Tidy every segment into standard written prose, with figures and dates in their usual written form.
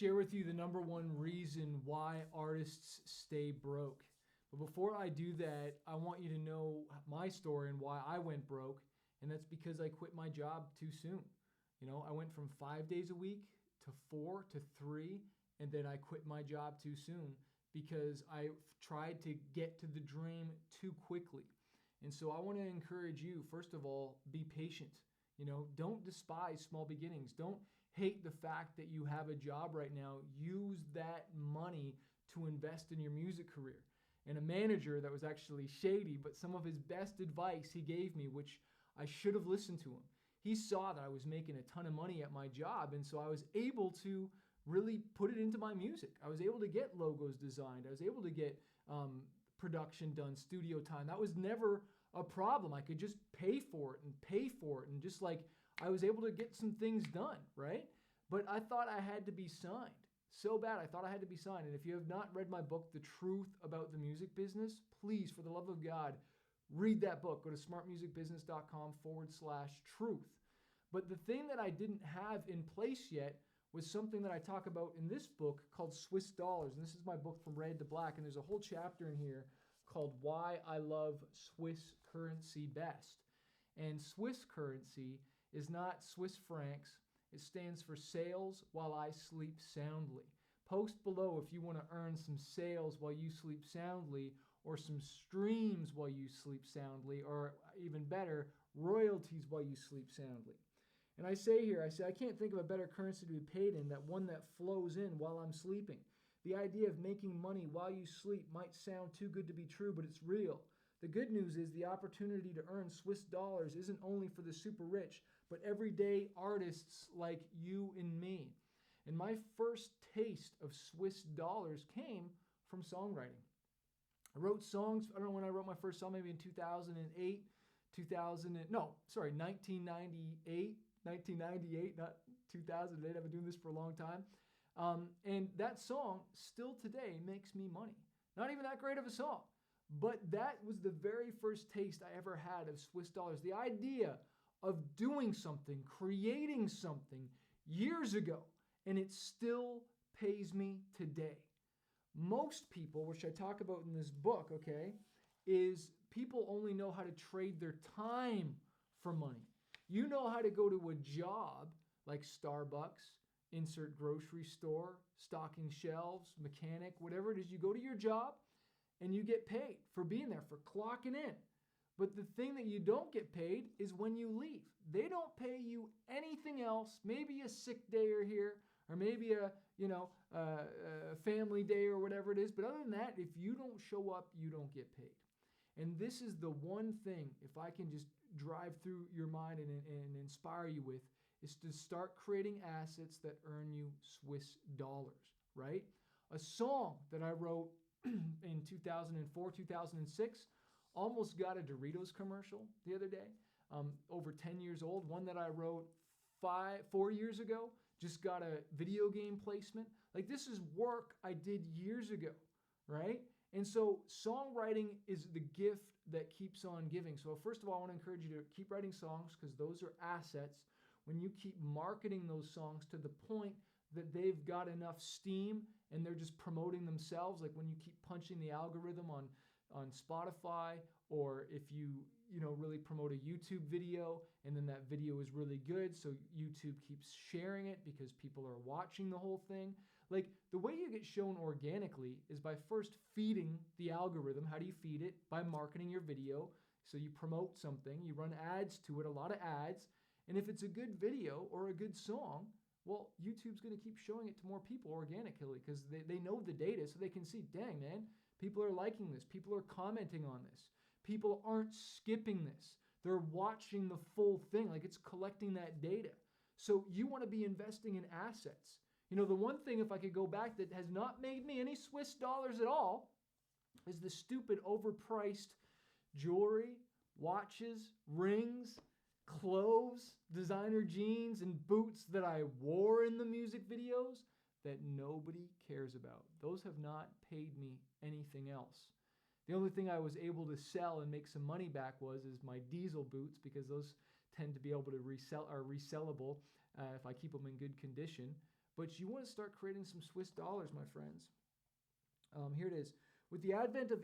share with you the number one reason why artists stay broke. But before I do that, I want you to know my story and why I went broke. And that's because I quit my job too soon. I went from 5 days a week to 4 to 3, and then I quit my job too soon because I tried to get to the dream too quickly. And so I want to encourage you, first of all, be patient. Don't despise small beginnings. Don't hate the fact that you have a job right now. Use that money to invest in your music career. And a manager that was actually shady, but some of his best advice he gave me, which I should have listened to him. He saw that I was making a ton of money at my job, and so I was able to really put it into my music. I was able to get logos designed. I was able to get production done, studio time. That was never a problem. I could just pay for it, and just like I was able to get some things done, right? But I thought I had to be signed. So bad, I thought I had to be signed. And if you have not read my book, The Truth About the Music Business, please, for the love of God, read that book. Go to smartmusicbusiness.com/truth. But the thing that I didn't have in place yet was something that I talk about in this book called Swiss dollars. And this is my book From Red to Black. And there's a whole chapter in here called Why I Love Swiss Currency Best. And Swiss currency is not Swiss francs. It stands for Sales While I Sleep Soundly. Post below if you want to earn some sales while you sleep soundly, or some streams while you sleep soundly, or even better, royalties while you sleep soundly. And I say I can't think of a better currency to be paid in than one that flows in while I'm sleeping. The idea of making money while you sleep might sound too good to be true, but it's real. The good news is the opportunity to earn Swiss dollars isn't only for the super rich, but everyday artists like you and me. And my first taste of Swiss dollars came from songwriting. I wrote songs, I don't know when I wrote my first song, maybe in 1998, not 2008. I've been doing this for a long time. And that song still today makes me money. Not even that great of a song. But that was the very first taste I ever had of Swiss dollars. The idea of doing something, creating something years ago, and it still pays me today. Most people, which I talk about in this book, is people only know how to trade their time for money. You know how to go to a job like Starbucks, insert grocery store, stocking shelves, mechanic, whatever it is. You go to your job and you get paid for being there, for clocking in. But the thing that you don't get paid is when you leave. They don't pay you anything else, maybe a sick day or here, or maybe a family day or whatever it is. But other than that, if you don't show up, you don't get paid. And this is the one thing, if I can just drive through your mind and inspire you with, is to start creating assets that earn you Swiss dollars, right? A song that I wrote in 2004, 2006, almost got a Doritos commercial the other day, over 10 years old. One that I wrote 4 years ago just got a video game placement. Like, this is work I did years ago, right? And so songwriting is the gift that keeps on giving. So first of all, I want to encourage you to keep writing songs, because those are assets. When you keep marketing those songs to the point that they've got enough steam and they're just promoting themselves, like when you keep punching the algorithm on Spotify, or if you really promote a YouTube video and then that video is really good, so YouTube keeps sharing it because people are watching the whole thing. Like, the way you get shown organically is by first feeding the algorithm. How do you feed it? By marketing your video. So you promote something, you run ads to it, a lot of ads, and if it's a good video or a good song, well, YouTube's going to keep showing it to more people organically, because they know the data, so they can see, dang, man, people are liking this. People are commenting on this. People aren't skipping this. They're watching the full thing. Like, it's collecting that data. So you want to be investing in assets. The one thing, if I could go back, that has not made me any Swiss dollars at all is the stupid overpriced jewelry, watches, rings, clothes, designer jeans, and boots that I wore in the music videos that nobody cares about. Those have not paid me anything else. The only thing I was able to sell and make some money back is my diesel boots, because those tend to be able to resellable if I keep them in good condition. but you want to start creating some Swiss dollars, my friends. Here it is. With the advent of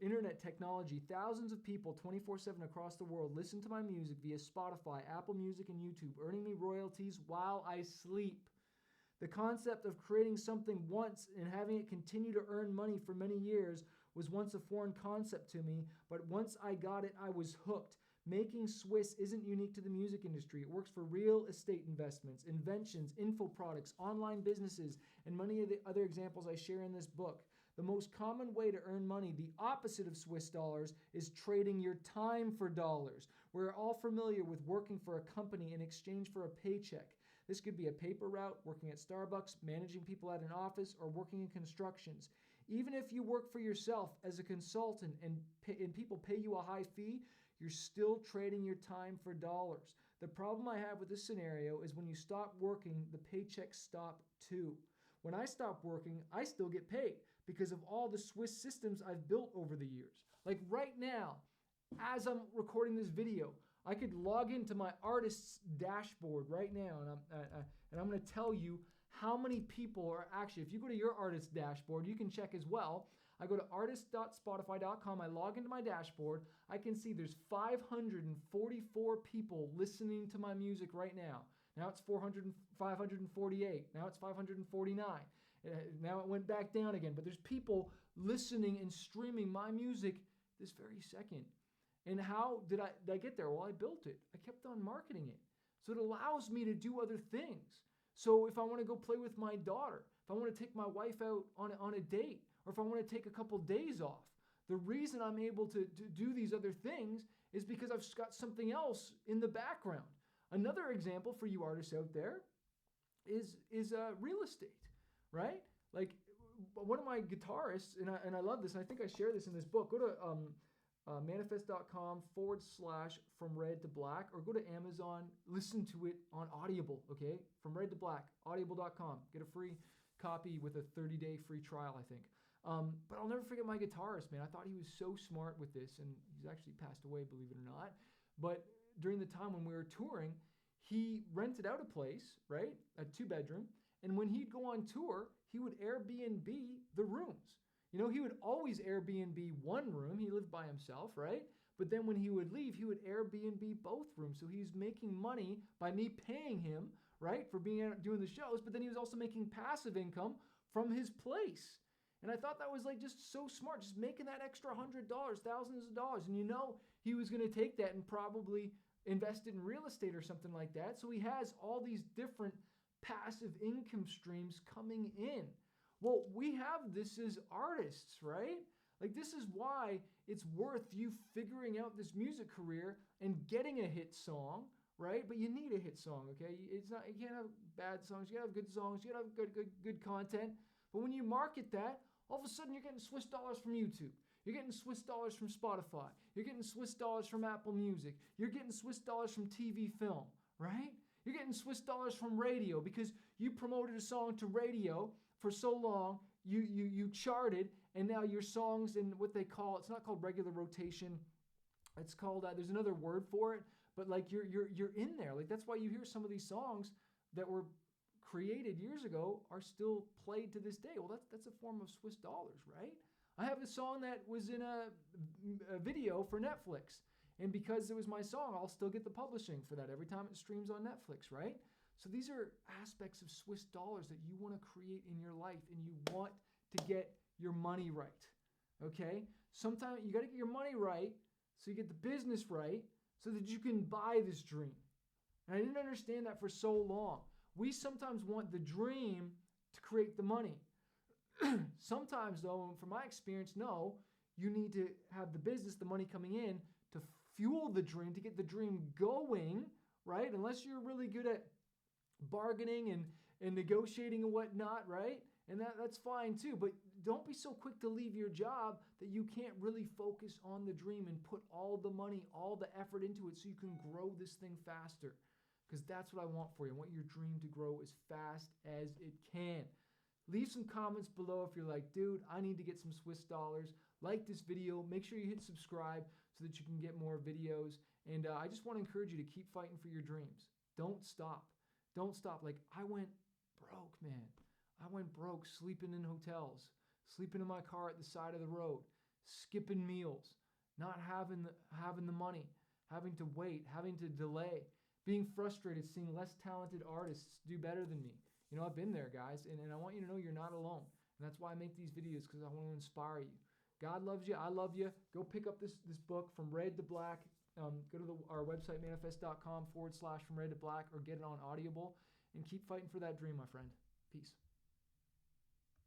internet technology, thousands of people 24/7 across the world listen to my music via Spotify, Apple Music, and YouTube, earning me royalties while I sleep. The concept of creating something once and having it continue to earn money for many years was once a foreign concept to me, but once I got it, I was hooked. Making Swiss isn't unique to the music industry. It works for real estate investments, inventions, info products, online businesses, and many of the other examples I share in this book. The most common way to earn money, the opposite of Swiss dollars, is trading your time for dollars. We're all familiar with working for a company in exchange for a paycheck. This could be a paper route, working at Starbucks, managing people at an office, or working in constructions. Even if you work for yourself as a consultant and people pay you a high fee, you're still trading your time for dollars. The problem I have with this scenario is when you stop working, the paychecks stop too. When I stop working, I still get paid because of all the Swiss systems I've built over the years. Like right now, as I'm recording this video, I could log into my artist's dashboard right now, and I'm going to tell you how many people are actually, if you go to your artist's dashboard, you can check as well. I go to artist.spotify.com, I log into my dashboard, I can see there's 544 people listening to my music right now. Now it's 548, now it's 549. Now it went back down again, but there's people listening and streaming my music this very second. And how did I get there? Well, I built it. I kept on marketing it. So it allows me to do other things. So if I want to go play with my daughter, if I want to take my wife out on a date, or if I want to take a couple days off, the reason I'm able to do these other things is because I've got something else in the background. Another example for you artists out there is real estate, right? Like one of my guitarists, and I love this, and I think I share this in this book. Go to manifest.com/From Red to Black, or go to Amazon, listen to it on Audible, okay? From Red to Black, audible.com. Get a free copy with a 30-day free trial, I think. But I'll never forget my guitarist, man. I thought he was so smart with this, and he's actually passed away, believe it or not. But during the time when we were touring, he rented out a place, right? A 2-bedroom. And when he'd go on tour, he would Airbnb the rooms. You know, he would always Airbnb one room. He lived by himself, right? But then when he would leave, he would Airbnb both rooms. So he was making money by me paying him, right, for being out doing the shows. But then he was also making passive income from his place. And I thought that was like just so smart, just making that extra $100, thousands of dollars. And you know, he was going to take that and probably invest it in real estate or something like that. So he has all these different passive income streams coming in. Well, we have this as artists, right? Like this is why it's worth you figuring out this music career and getting a hit song, right? But you need a hit song, okay? It's not, you can't have bad songs, you gotta have good songs, you gotta have good content. But when you market that, all of a sudden you're getting Swiss dollars from YouTube. You're getting Swiss dollars from Spotify. You're getting Swiss dollars from Apple Music. You're getting Swiss dollars from TV film, right? You're getting Swiss dollars from radio because you promoted a song to radio for so long, you charted, and now your songs in what they call, it's not called regular rotation, it's called, there's another word for it, but like you're in there. Like that's why you hear some of these songs that were created years ago are still played to this day. Well, that's a form of Swiss dollars, right? I have a song that was in a video for Netflix, and because it was my song, I'll still get the publishing for that every time it streams on Netflix, right? So these are aspects of Swiss dollars that you want to create in your life, and you want to get your money right, okay? Sometimes you got to get your money right so you get the business right so that you can buy this dream. And I didn't understand that for so long. We sometimes want the dream to create the money. Sometimes, though, from my experience, no, you need to have the business, the money coming in to fuel the dream, to get the dream going, right? Unless you're really good at bargaining and negotiating and whatnot, right? And that's fine too. But don't be so quick to leave your job that you can't really focus on the dream and put all the money, all the effort into it so you can grow this thing faster. Because that's what I want for you. I want your dream to grow as fast as it can. Leave some comments below if you're like, dude, I need to get some Swiss dollars. Like this video. Make sure you hit subscribe so that you can get more videos. And I just want to encourage you to keep fighting for your dreams. Don't stop. Don't stop. Like I went, bro, broke, man. I went broke sleeping in hotels, sleeping in my car at the side of the road, skipping meals, not having the money, having to wait, having to delay, being frustrated seeing less talented artists do better than me. I've been there, guys, and I want you to know you're not alone. And that's why I make these videos, because I want to inspire you. God loves you. I love you. Go pick up this book, From Red to Black. Go to our website, manifest.com/From Red to Black, or get it on Audible, and keep fighting for that dream, my friend. Peace.